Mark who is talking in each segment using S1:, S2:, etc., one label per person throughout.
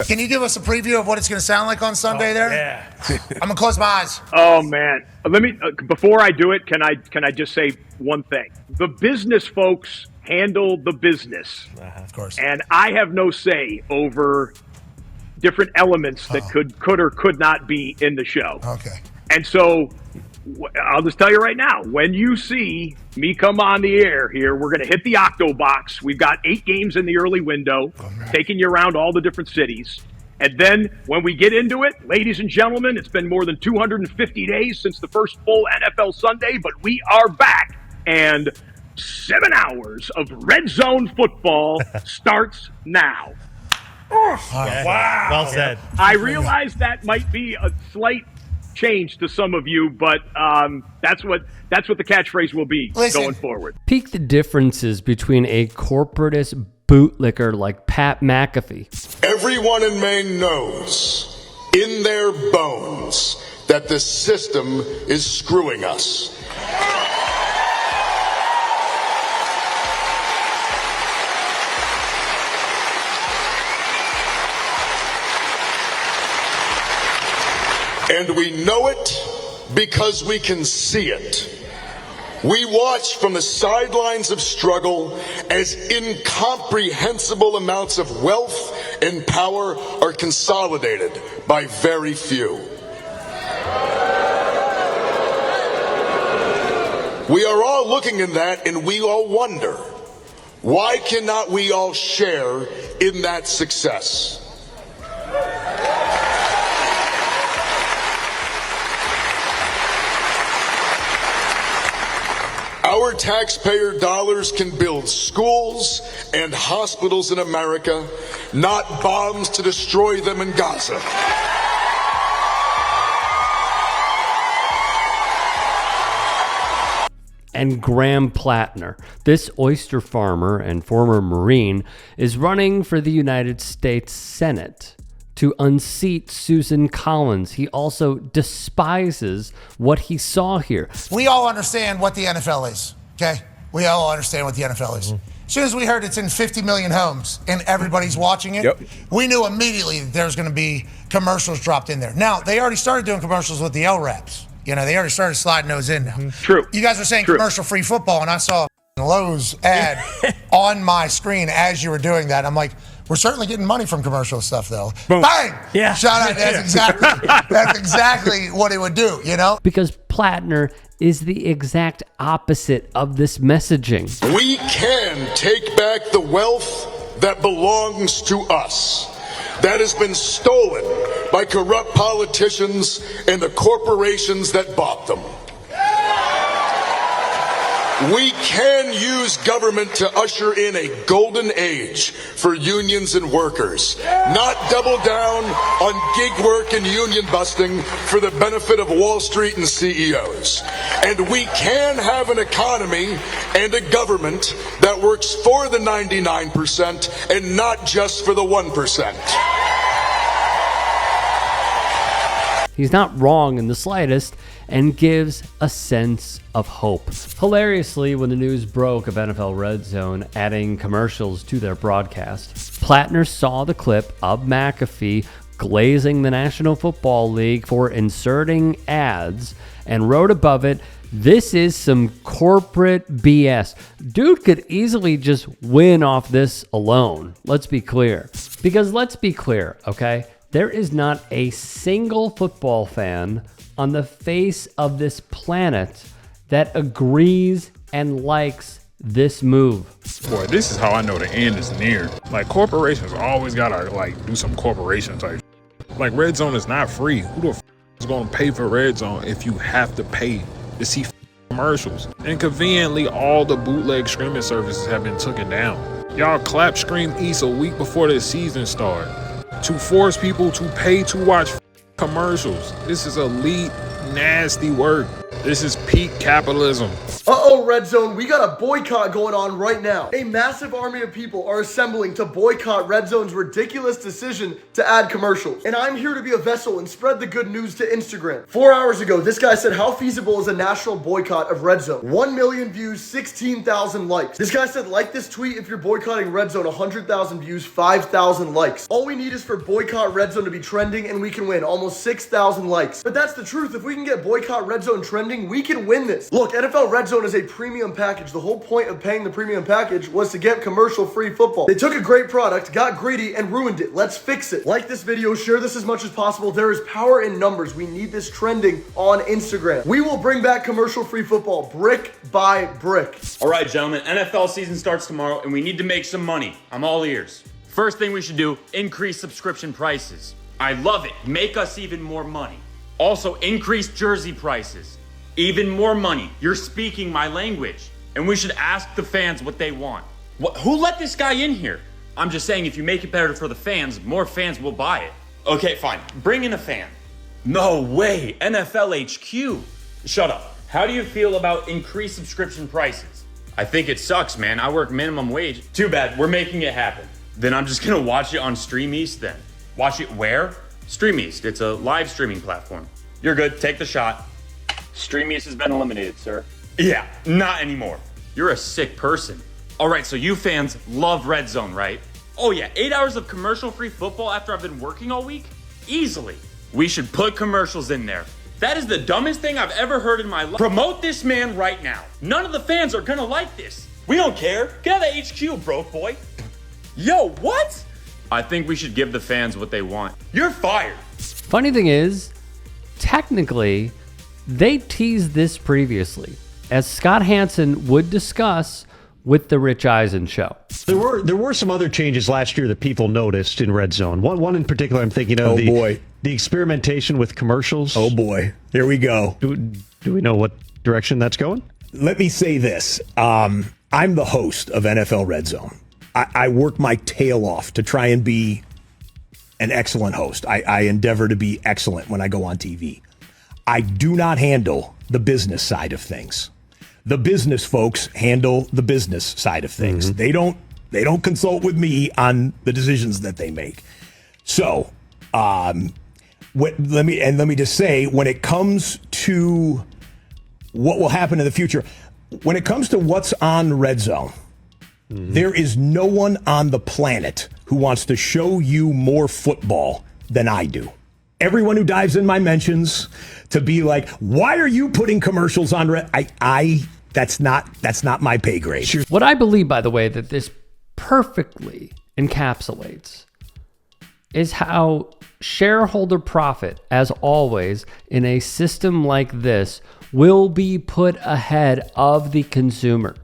S1: Can you give us a preview of what it's going to sound like on Sunday there?
S2: Yeah.
S1: I'm going to close my eyes.
S3: Oh, man. Let me, before I do it, can I just say one thing? The business folks handle the business.
S1: Of course.
S3: And I have no say over different elements that could or could not be in the show.
S1: Okay.
S3: And so I'll just tell you right now, when you see me come on the air here, we're going to hit the Octo Box. We've got 8 games in the early window, taking you around all the different cities. And then when we get into it, ladies and gentlemen, it's been more than 250 days since the first full NFL Sunday, but we are back. And 7 hours of Red Zone football starts now.
S2: Wow. Well said.
S3: I realize that might be a slight change to some of you, but that's what the catchphrase will be going forward.
S4: Peek the differences between a corporatist bootlicker like Pat McAfee.
S5: Everyone in Maine knows in their bones that the system is screwing us. And we know it because we can see it. We watch from the sidelines of struggle as incomprehensible amounts of wealth and power are consolidated by very few. We are all looking at that and we all wonder, why cannot we all share in that success? Our taxpayer dollars can build schools and hospitals in America, not bombs to destroy them in Gaza.
S4: And Graham Platner, this oyster farmer and former Marine, is running for the United States Senate to unseat Susan Collins. He also despises what he saw here.
S1: We all understand what the NFL is, okay? We all understand what the NFL is. As soon as we heard it's in 50 million homes and everybody's watching it, we knew immediately that there's going to be commercials dropped in there. Now, they already started doing commercials with the LRAPs. You know, they already started sliding those in now.
S3: True.
S1: You guys were saying commercial-free football, and I saw a Lowe's ad on my screen as you were doing that. I'm like, we're certainly getting money from commercial stuff, though. Boom. Bang!
S2: Yeah.
S1: Shout out. That's exactly what it would do, you know?
S4: Because Platner is the exact opposite of this messaging.
S5: We can take back the wealth that belongs to us, that has been stolen by corrupt politicians and the corporations that bought them. We can use government to usher in a golden age for unions and workers, not double down on gig work and union busting for the benefit of Wall Street and CEOs. And we can have an economy and a government that works for the 99% and not just for the 1%.
S4: He's not wrong in the slightest and gives a sense of hope. Hilariously, when the news broke of NFL RedZone adding commercials to their broadcast, Platner saw the clip of McAfee glazing the National Football League for inserting ads and wrote above it, "This is some corporate BS." Dude could easily just win off this alone. Let's be clear. Because let's be clear, okay? There is not a single football fan on the face of this planet that agrees and likes this move.
S6: Boy, this is how I know the end is near. Like, corporations always gotta, do some corporation type. Like, RedZone is not free. Who the is gonna pay for RedZone if you have to pay to see commercials? And conveniently, all the bootleg streaming services have been taken down. Y'all clap Scream East a week before the season started to force people to pay to watch commercials. This is elite, nasty work. This is peak capitalism.
S7: Uh-oh, RedZone, we got a boycott going on right now. A massive army of people are assembling to boycott RedZone's ridiculous decision to add commercials. And I'm here to be a vessel and spread the good news to Instagram. 4 hours ago, this guy said, how feasible is a national boycott of RedZone? 1 million views, 16,000 likes. This guy said, like this tweet if you're boycotting RedZone, 100,000 views, 5,000 likes. All we need is for boycott RedZone to be trending and we can win. Almost 6,000 likes. But that's the truth. If we can get boycott RedZone trending, we can win this. Look, NFL RedZone is a premium package. The whole point of paying the premium package was to get commercial-free football. They took a great product, got greedy, and ruined it. Let's fix it. Like this video, share this as much as possible. There is power in numbers. We need this trending on Instagram. We will bring back commercial-free football brick by brick.
S8: All right, gentlemen, NFL season starts tomorrow, and we need to make some money. I'm all ears. First thing we should do, increase subscription prices. I love it. Make us even more money. Also, increase jersey prices. Even more money. You're speaking my language. And we should ask the fans what they want. Who let this guy in here? I'm just saying if you make it better for the fans, more fans will buy it. Okay, fine. Bring in a fan. No way. NFL HQ. Shut up. How do you feel about increased subscription prices? I think it sucks, man. I work minimum wage. Too bad. We're making it happen. Then I'm just gonna watch it on Stream East then. Watch it where? Stream East. It's a live streaming platform. You're good. Take the shot. Stream East has been eliminated, sir. Yeah, not anymore. You're a sick person. All right, so you fans love RedZone, right? Oh yeah, 8 hours of commercial-free football after I've been working all week? Easily. We should put commercials in there. That is the dumbest thing I've ever heard in my life. Promote this man right now. None of the fans are gonna like this. We don't care. Get out of HQ, broke boy. Yo, what? I think we should give the fans what they want. You're fired.
S4: Funny thing is, technically, they teased this previously, as Scott Hanson would discuss with the Rich Eisen show.
S2: There were some other changes last year that people noticed in RedZone. One in particular I'm thinking of, the experimentation with commercials.
S9: Oh boy, here we go.
S2: Do we know what direction that's going?
S9: Let me say this. I'm the host of NFL RedZone. I work my tail off to try and be an excellent host. I endeavor to be excellent when I go on TV. I do not handle the business side of things. The business folks handle the business side of things. Mm-hmm. They don't consult with me on the decisions that they make. So, let me just say, when it comes to what will happen in the future, when it comes to what's on RedZone, there is no one on the planet who wants to show you more football than I do. Everyone who dives in my mentions to be like, why are you putting commercials on Red? That's not my pay grade.
S4: What I believe, by the way, that this perfectly encapsulates is how shareholder profit, as always, in a system like this, will be put ahead of the consumer.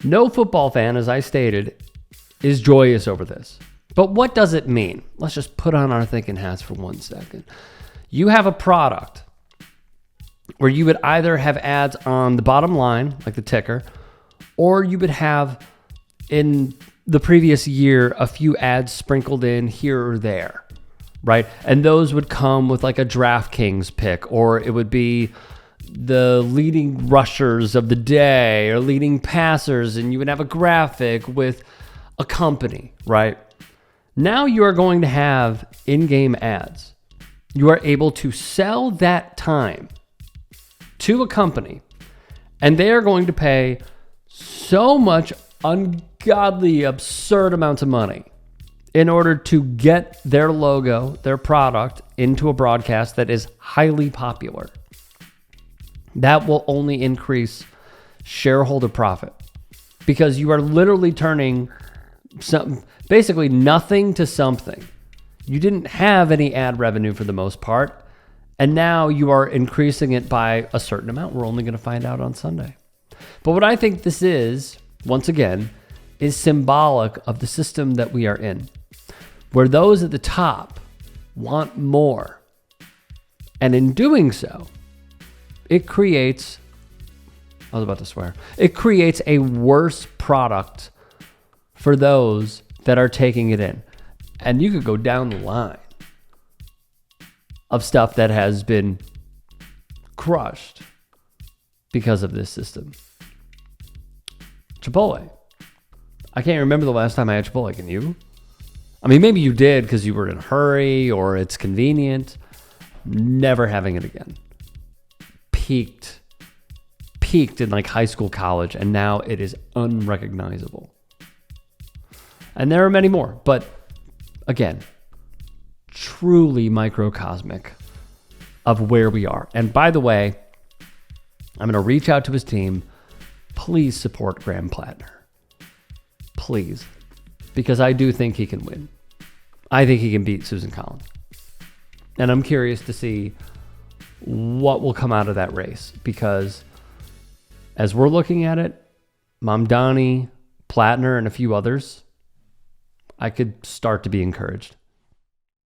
S4: No football fan, as I stated, is joyous over this. But what does it mean? Let's just put on our thinking hats for 1 second. You have a product where you would either have ads on the bottom line, like the ticker, or you would have in the previous year a few ads sprinkled in here or there, right? And those would come with like a DraftKings pick, or it would be the leading rushers of the day or leading passers, and you would have a graphic with a company, right? Now you are going to have in-game ads. You are able to sell that time to a company, and they are going to pay so much ungodly, absurd amounts of money in order to get their logo, their product into a broadcast that is highly popular. That will only increase shareholder profit because you are literally turning basically nothing to something. You didn't have any ad revenue for the most part, and now you are increasing it by a certain amount. We're only going to find out on Sunday. But what I think this is, once again, is symbolic of the system that we are in, where those at the top want more. And in doing so, it creates, I was about to swear, it creates a worse product for those that are taking it in. And you could go down the line of stuff that has been crushed because of this system. Chipotle. I can't remember the last time I had Chipotle. Can you? I mean, maybe you did because you were in a hurry or it's convenient. Never having it again. Peaked in like high school, college, and now it is unrecognizable. And there are many more, but again, truly microcosmic of where we are. And by the way, I'm going to reach out to his team. Please support Graham Platner. Please. Because I do think he can win. I think he can beat Susan Collins. And I'm curious to see what will come out of that race. Because as we're looking at it, Mamdani, Platner, and a few others, I could start to be encouraged.